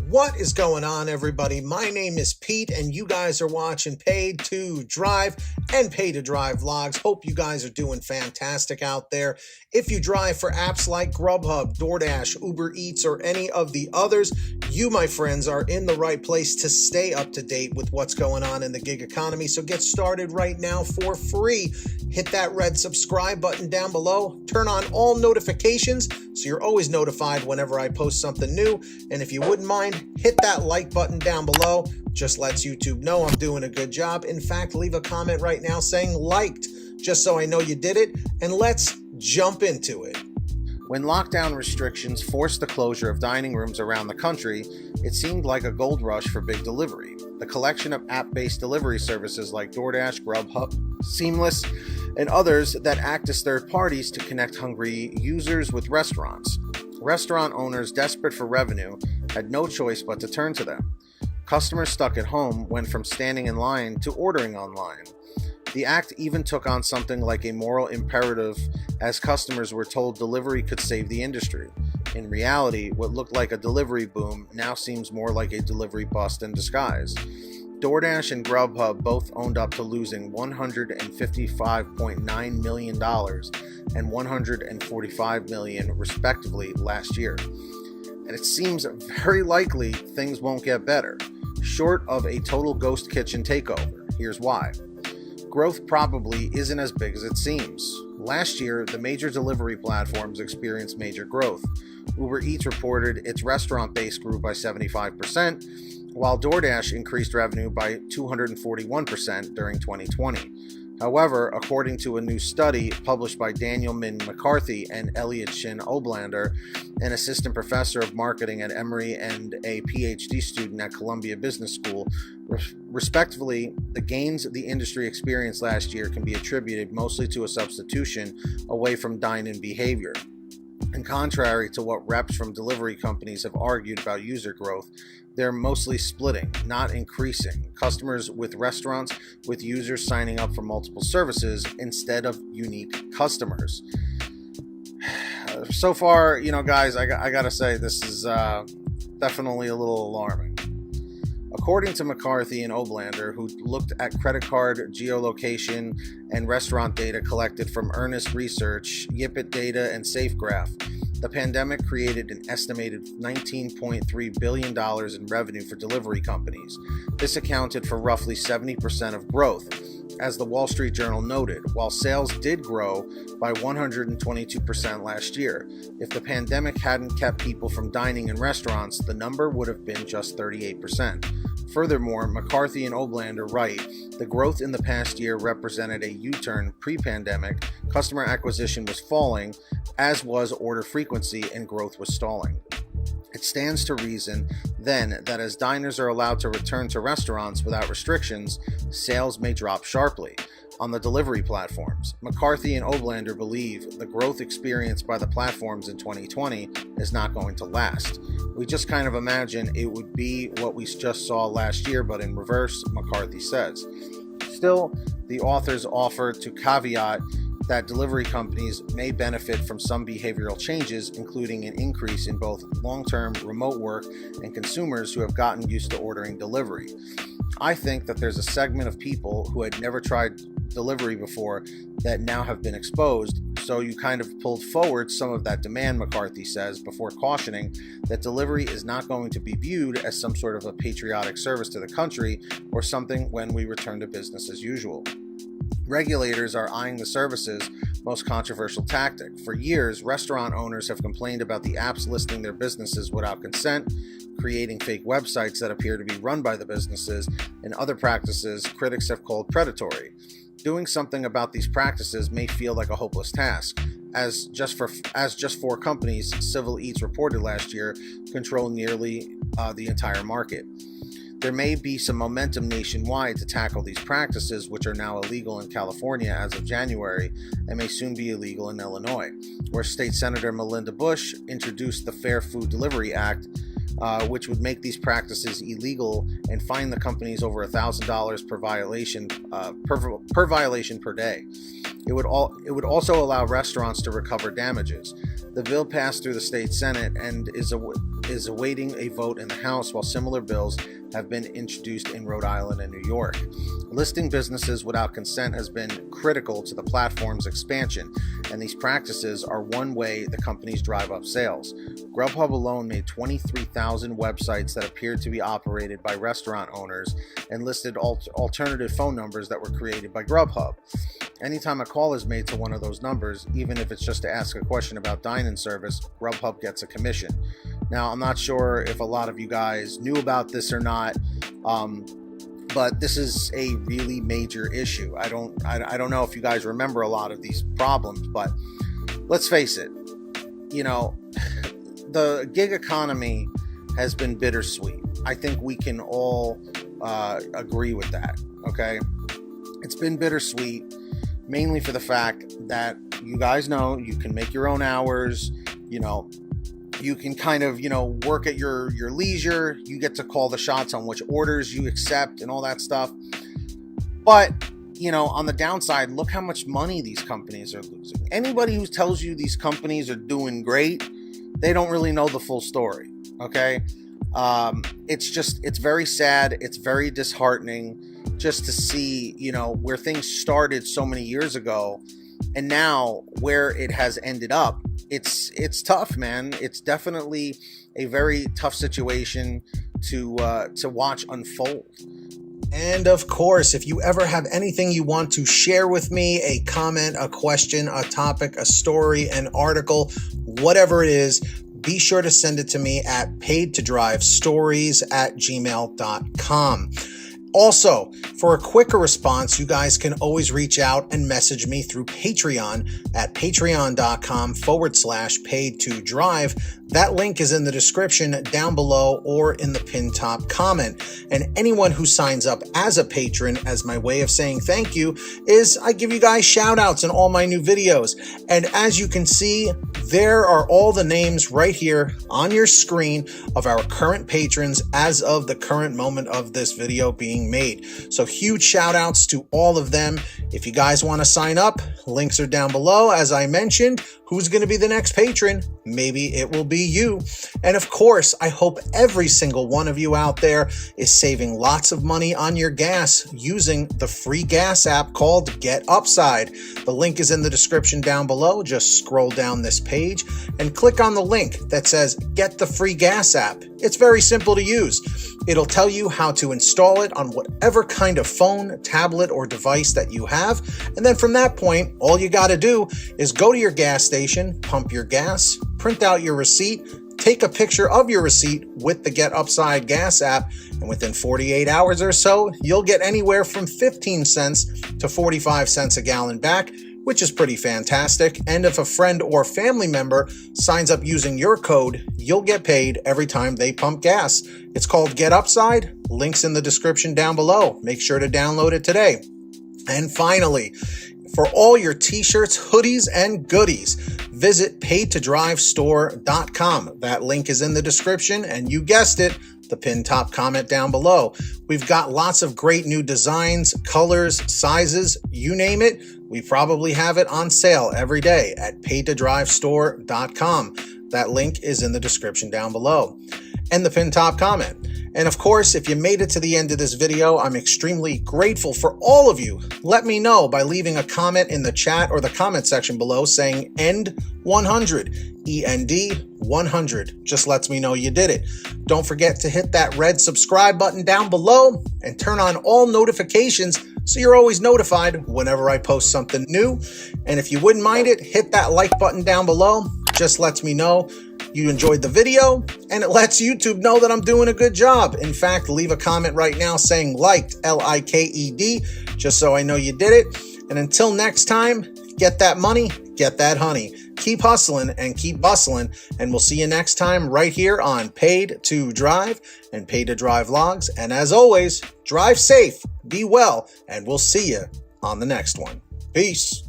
What is going on, everybody? My name is Pete, and you guys are watching Paid to Drive and Pay to Drive vlogs. Hope you guys are doing fantastic out there. If you drive for apps like GrubHub, DoorDash, Uber Eats, or any of the others, you, my friends, are in the right place to stay up to date with what's going on in the gig economy. So get started right now for free. Hit that red subscribe button down below. Turn on all notifications so you're always notified whenever I post something new. And if you wouldn't mind, hit that like button down below. Just lets YouTube know I'm doing a good job. In fact, leave a comment right now saying liked, just so I know you did it. And let's jump into it. When lockdown restrictions forced the closure of dining rooms around the country, it seemed like a gold rush for big delivery. The collection of app-based delivery services like DoorDash, GrubHub, Seamless, and others that act as third parties to connect hungry users with restaurants. Restaurant owners desperate for revenue had no choice but to turn to them. Customers stuck at home went from standing in line to ordering online. The act even took on something like a moral imperative, as customers were told delivery could save the industry. In reality, what looked like a delivery boom now seems more like a delivery bust in disguise. DoorDash and GrubHub both owned up to losing $155.9 million and $145 million respectively last year. And it seems very likely things won't get better, short of a total ghost kitchen takeover. Here's why. Growth probably isn't as big as it seems. Last year, the major delivery platforms experienced major growth. Uber Eats reported its restaurant base grew by 75%, while DoorDash increased revenue by 241% during 2020. However, according to a new study published by Daniel Min McCarthy and Elliot Shin Oblander, an assistant professor of marketing at Emory and a PhD student at Columbia Business School, respectively, the gains the industry experienced last year can be attributed mostly to a substitution away from dine-in behavior. And contrary to what reps from delivery companies have argued about user growth, they're mostly splitting, not increasing. Customers with restaurants, with users signing up for multiple services instead of unique customers. So far, guys, I gotta say this is definitely a little alarming. According to McCarthy and Oblander, who looked at credit card geolocation and restaurant data collected from Earnest Research, Yipit Data, and SafeGraph, the pandemic created an estimated $19.3 billion in revenue for delivery companies. This accounted for roughly 70% of growth. As the Wall Street Journal noted, while sales did grow by 122% last year, if the pandemic hadn't kept people from dining in restaurants, the number would have been just 38%. Furthermore, McCarthy and Oblander write, the growth in the past year represented a U-turn pre-pandemic. Customer acquisition was falling, as was order frequency, and growth was stalling. It stands to reason, then, that as diners are allowed to return to restaurants without restrictions, sales may drop sharply. On the delivery platforms, McCarthy and Oblander believe the growth experienced by the platforms in 2020 is not going to last. We just kind of imagine it would be what we just saw last year, but in reverse, McCarthy says. Still, the authors offer to caveat that delivery companies may benefit from some behavioral changes, including an increase in both long-term remote work and consumers who have gotten used to ordering delivery. I think that there's a segment of people who had never tried delivery before that now have been exposed, so you kind of pulled forward some of that demand, McCarthy says, before cautioning that delivery is not going to be viewed as some sort of a patriotic service to the country or something when we return to business as usual. Regulators are eyeing the service's most controversial tactic. For years, restaurant owners have complained about the apps listing their businesses without consent, creating fake websites that appear to be run by the businesses, and other practices critics have called predatory. Doing something about these practices may feel like a hopeless task, as just four companies, Civil Eats reported last year, control nearly the entire market. There may be some momentum nationwide to tackle these practices, which are now illegal in California as of January and may soon be illegal in Illinois, where State Senator Melinda Bush introduced the Fair Food Delivery Act, which would make these practices illegal and fine the companies over $1,000 per violation per day. It would also allow restaurants to recover damages. The bill passed through the state Senate and is is awaiting a vote in the House, while similar bills have been introduced in Rhode Island and New York. Listing businesses without consent has been critical to the platform's expansion, and these practices are one way the companies drive up sales. GrubHub alone made 23,000 websites that appeared to be operated by restaurant owners and listed alternative phone numbers that were created by GrubHub. Anytime a call is made to one of those numbers, even if it's just to ask a question about dine-in service, GrubHub gets a commission. Now, I'm not sure if a lot of you guys knew about this or not, but this is a really major issue. I don't know if you guys remember a lot of these problems, but let's face it, you know, the gig economy has been bittersweet. I think we can all agree with that, okay? It's been bittersweet, mainly for the fact that you guys know you can make your own hours, you know, you can kind of, you know, work at your leisure. You get to call the shots on which orders you accept and all that stuff. But, you know, on the downside, look how much money these companies are losing. Anybody who tells you these companies are doing great, they don't really know the full story, okay? It's very sad. It's very disheartening just to see, you know, where things started so many years ago and now where it has ended up. It's tough, man. It's definitely a very tough situation to watch unfold. And of course, if you ever have anything you want to share with me, a comment, a question, a topic, a story, an article, whatever it is, be sure to send it to me at paidtodrivestories@gmail.com. Also, for a quicker response, you guys can always reach out and message me through Patreon at patreon.com/paidtodrive. That link is in the description down below or in the pinned top comment. And anyone who signs up as a patron, as my way of saying thank you, is I give you guys shout outs in all my new videos. And as you can see, there are all the names right here on your screen of our current patrons as of the current moment of this video being made. So huge shout outs to all of them. If you guys want to sign up, links are down below. As I mentioned, who's going to be the next patron? Maybe it will be you. And of course, I hope every single one of you out there is saving lots of money on your gas using the free gas app called Get Upside. The link is in the description down below. Just scroll down this page and click on the link that says Get the Free Gas App. It's very simple to use. It'll tell you how to install it on whatever kind of phone, tablet, or device that you have. And then from that point, all you got to do is go to your gas station, pump your gas, print out your receipt, take a picture of your receipt with the Get Upside gas app, and within 48 hours or so, you'll get anywhere from 15 cents to 45 cents a gallon back, which is pretty fantastic. And if a friend or family member signs up using your code, you'll get paid every time they pump gas. It's called Get Upside. Links in the description down below. Make sure to download it today. And finally, for all your t-shirts, hoodies, and goodies, visit paidtodrivestore.com. That link is in the description, and you guessed it, the pinned top comment down below. We've got lots of great new designs, colors, sizes, you name it. We probably have it on sale every day at paidtodrivestore.com. That link is in the description down below and the pinned top comment. And of course, if you made it to the end of this video, I'm extremely grateful for all of you. Let me know by leaving a comment in the chat or the comment section below saying END100, END100. Just lets me know you did it. Don't forget to hit that red subscribe button down below and turn on all notifications so you're always notified whenever I post something new. And if you wouldn't mind it, hit that like button down below. Just lets me know you enjoyed the video, and it lets YouTube know that I'm doing a good job. In fact, leave a comment right now saying liked, L-I-K-E-D, just so I know you did it. And until next time, get that money, get that honey. Keep hustling and keep bustling, and we'll see you next time right here on Paid to Drive and Paid to Drive Vlogs. And as always, drive safe, be well, and we'll see you on the next one. Peace.